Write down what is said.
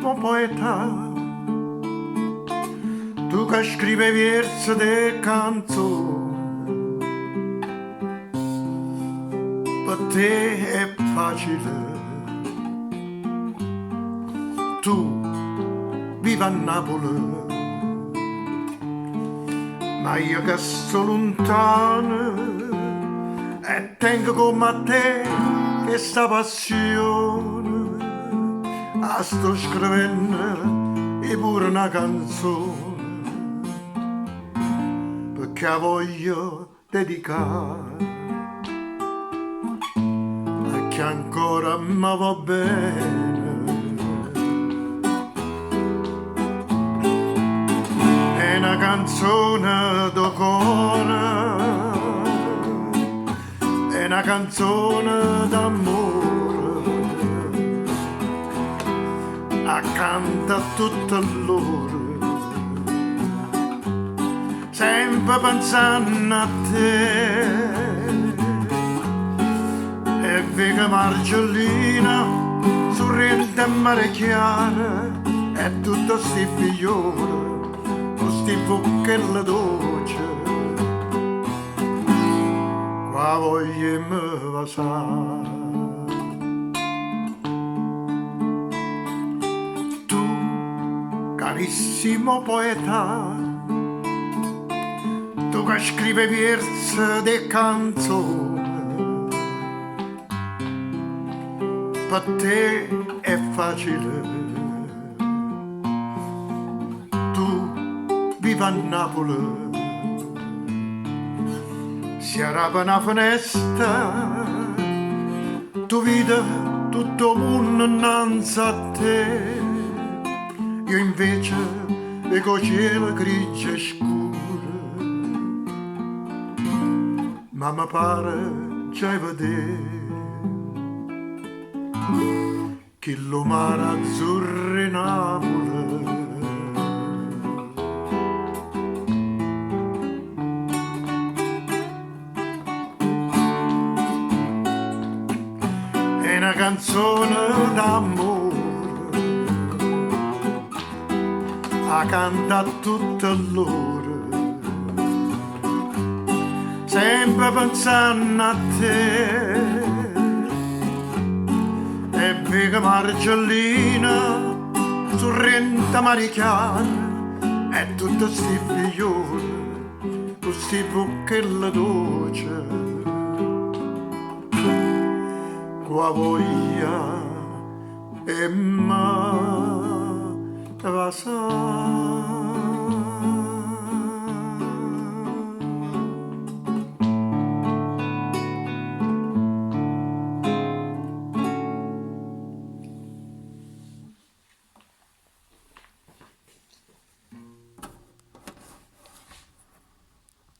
carissimo poeta, tu che scrive versi de canzoni, per te è facile. Tu vivi a Napoli, ma io che sto lontano e tengo come te questa passione, sto scrivendo e pure una canzone, perché la voglio dedicare a chi ancora mi va bene. È una canzone d'ocora, è una canzone d'amore, accanta tutto l'ora, sempre pensando a te. E vega Marcellina, sorrente a mare chiara, e tutto sti figliore, sti bocchella dolce, qua voglia me vasare. Tu, carissimo poeta, tu che scrive versi de canzoni, per te è facile. Viva a Napoli, si arapa una finestra, tu vedi tutto il mondo innanzi a te, io invece vedo cielo grigio e scuro, ma mi pare già vedere che lo mare azzurro in Napoli. È una canzone d'amore, la canta tutta l'ora, sempre pensando a te. E vega Marcellina, sorrente marichiana, e tutti sti figlioli, con sti bocchella dolce, qua voglia e ma va sa.